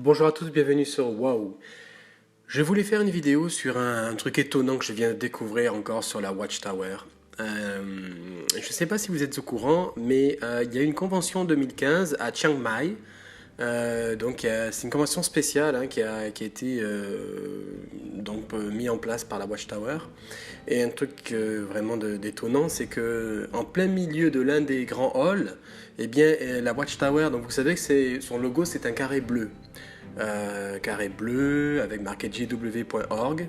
Bonjour à tous, bienvenue sur Wow. Je voulais faire une vidéo sur un truc étonnant que je viens de découvrir encore sur la Watchtower. Je ne sais pas si vous êtes au courant, mais il y a eu une convention en 2015 à Chiang Mai. C'est une convention spéciale hein, qui a été mis en place par la Watchtower. Et un truc vraiment d'étonnant, c'est que en plein milieu de l'un des grands halls, eh bien, la Watchtower, donc vous savez que son logo c'est un carré bleu avec marqué jw.org.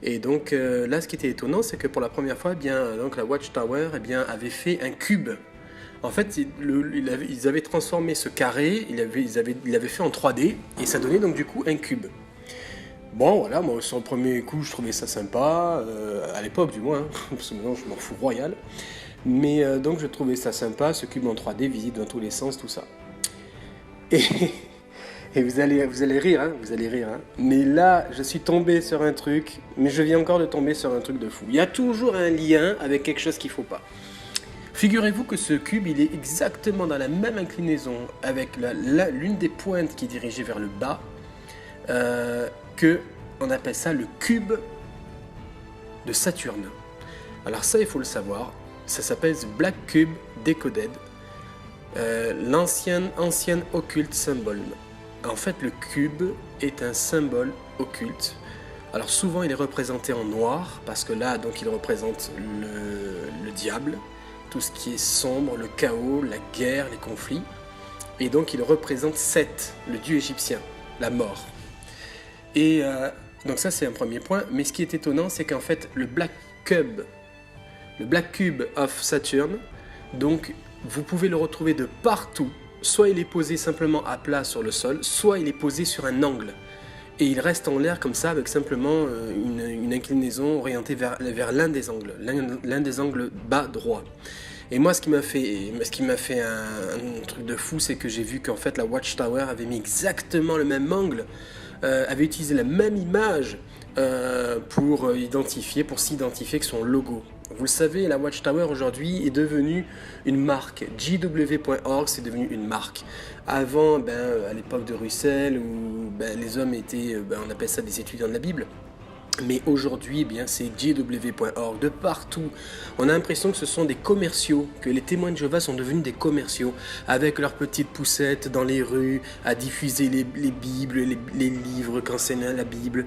Et donc là, ce qui était étonnant, c'est que pour la première fois, donc la Watchtower avait fait un cube. En fait, ils avaient transformé ce carré, ils l'avaient fait en 3D et ça donnait donc du coup un cube. Bon, voilà, moi sur le premier coup, je trouvais ça sympa, à l'époque du moins, hein, parce que maintenant je m'en fous royal. Mais donc je trouvais ça sympa, ce cube en 3D, visible dans tous les sens, tout ça. Et, et vous allez rire, hein, vous allez rire. Hein. Mais là, je suis tombé sur un truc, mais je viens encore de tomber sur un truc de fou. Il y a toujours un lien avec quelque chose qu'il ne faut pas. Figurez-vous que ce cube, il est exactement dans la même inclinaison avec l'une des pointes qui est dirigée vers le bas, que on appelle ça le cube de Saturne. Alors ça, il faut le savoir, ça s'appelle The Black Cube Decoded, ancienne occulte symbole. En fait, le cube est un symbole occulte. Alors souvent, il est représenté en noir, parce que là, donc, il représente le diable, tout ce qui est sombre, le chaos, la guerre, les conflits. Et donc, il représente Seth, le dieu égyptien, la mort. Et donc ça, c'est un premier point. Mais ce qui est étonnant, c'est qu'en fait, le Black Cube of Saturn, donc, vous pouvez le retrouver de partout. Soit il est posé simplement à plat sur le sol, soit il est posé sur un angle. Et il reste en l'air comme ça avec simplement une inclinaison orientée vers l'un des angles bas droit. Et moi, ce qui m'a fait un truc de fou, c'est que j'ai vu qu'en fait la Watchtower avait mis exactement le même angle, avait utilisé la même image pour s'identifier que son logo. Vous le savez, la Watchtower aujourd'hui est devenue une marque. jw.org, c'est devenu une marque. Avant, à l'époque de Russell, où les hommes étaient, on appelle ça des étudiants de la Bible. Mais aujourd'hui, c'est jw.org de partout. On a l'impression que ce sont des commerciaux, que les témoins de Jéhovah sont devenus des commerciaux, avec leurs petites poussettes dans les rues, à diffuser les Bibles, les livres qu'enseigne la Bible.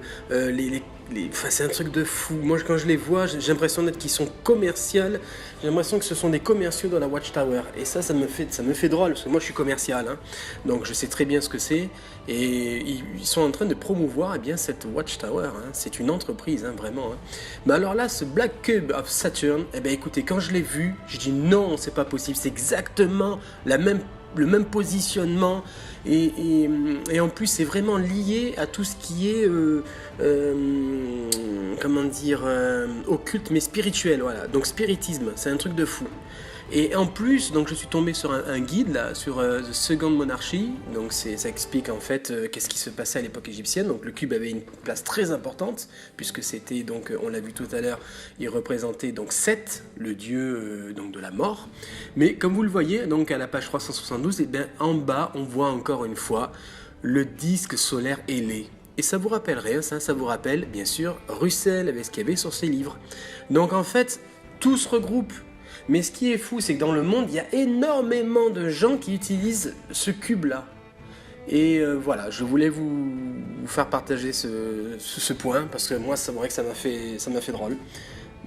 C'est un truc de fou. Moi, quand je les vois, j'ai l'impression qu'ils sont commerciaux. J'ai l'impression que ce sont des commerciaux dans la Watchtower. Et ça me fait drôle, parce que moi, je suis commercial. Hein. Donc, je sais très bien ce que c'est. Et ils sont en train de promouvoir cette Watchtower. Hein. C'est une entreprise, hein, vraiment. Hein. Mais alors là, ce Black Cube of Saturn, écoutez, quand je l'ai vu, je dis non, c'est pas possible. C'est exactement le même positionnement. Et en plus, c'est vraiment lié à tout ce qui est, occulte, mais spirituel. Voilà. Donc, spiritisme, c'est un truc de fou. Et en plus, donc je suis tombé sur un guide là, sur The Second Monarchy. Donc ça explique en fait qu'est-ce qui se passait à l'époque égyptienne. Donc le cube avait une place très importante puisque c'était donc on l'a vu tout à l'heure, il représentait donc Seth, le dieu donc de la mort. Mais comme vous le voyez, donc à la page 372, en bas on voit encore une fois le disque solaire ailé. Et ça vous rappellerait, ça vous rappelle bien sûr Russell avec ce qu'il y avait sur ses livres. Donc en fait, tout se regroupe. Mais ce qui est fou, c'est que dans le monde, il y a énormément de gens qui utilisent ce cube-là. Et voilà, je voulais vous faire partager ce point, parce que moi, c'est vrai que ça m'a fait drôle.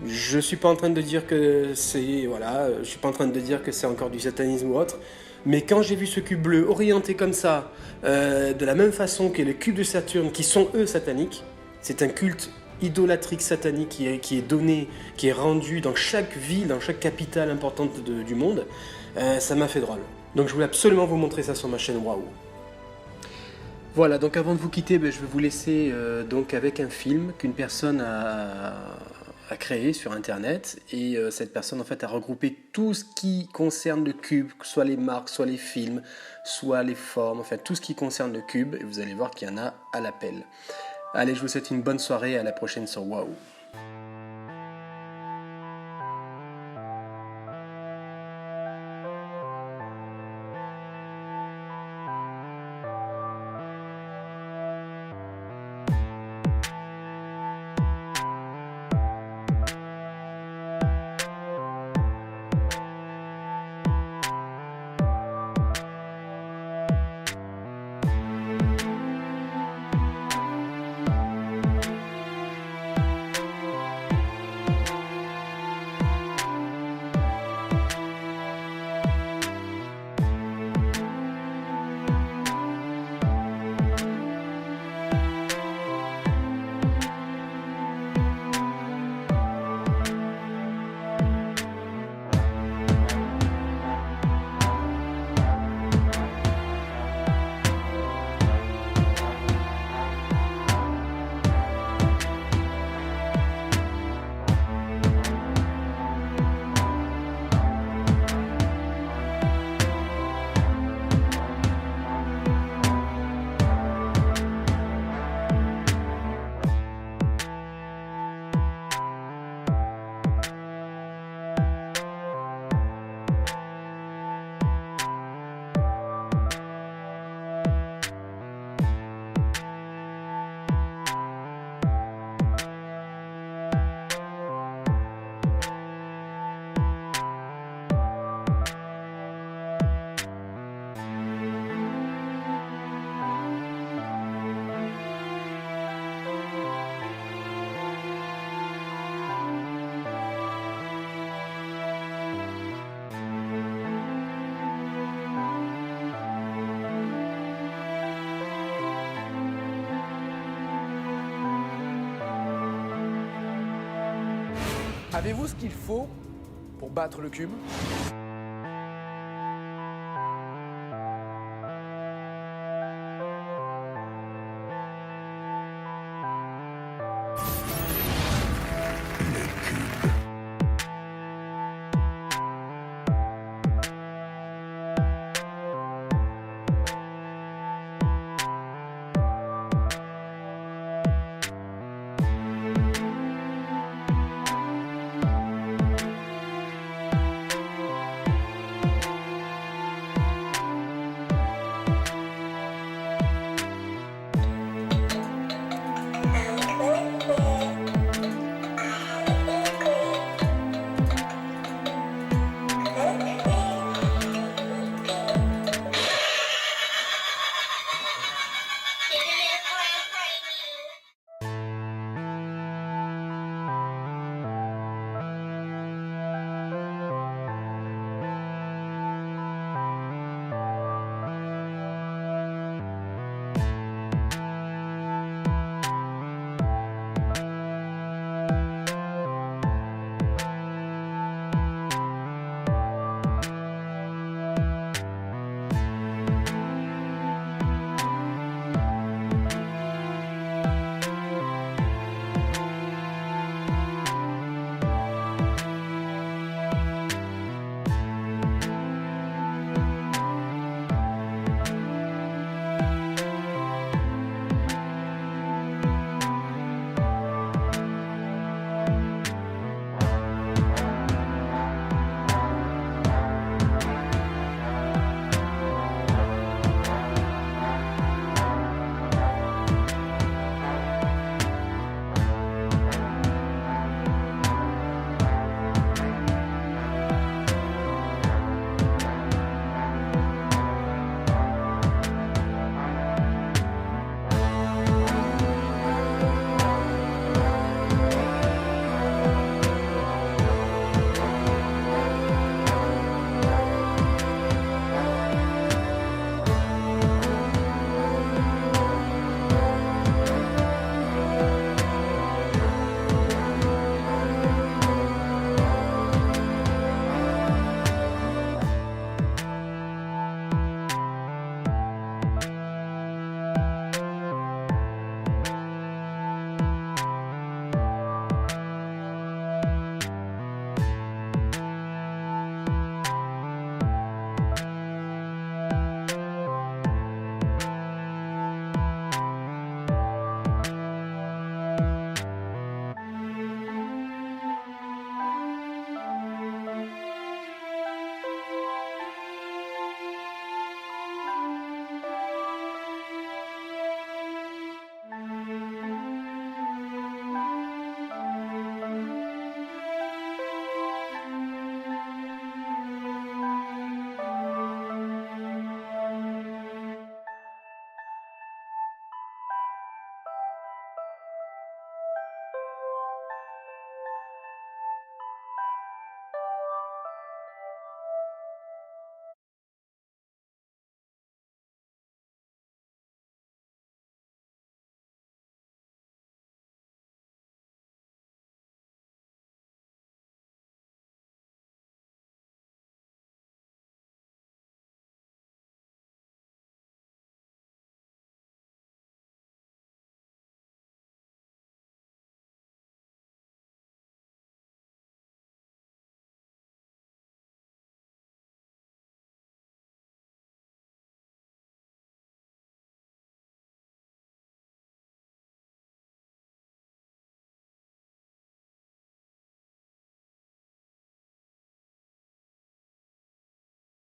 Je suis pas en train de dire que je suis pas en train de dire que c'est encore du satanisme ou autre. Mais quand j'ai vu ce cube bleu orienté comme ça, de la même façon que les cubes de Saturne, qui sont eux sataniques, c'est un culte idolâtrique satanique qui est donné, qui est rendu dans chaque ville, dans chaque capitale importante du monde, ça m'a fait drôle. Donc je voulais absolument vous montrer ça sur ma chaîne Waouh. Voilà, donc avant de vous quitter, je vais vous laisser donc avec un film qu'une personne a créé sur internet et cette personne en fait a regroupé tout ce qui concerne le cube, soit les marques, soit les films, soit les formes, enfin tout ce qui concerne le cube et vous allez voir qu'il y en a à l'appel. Allez, je vous souhaite une bonne soirée et à la prochaine sur Waouh. Avez-vous ce qu'il faut pour battre le cube?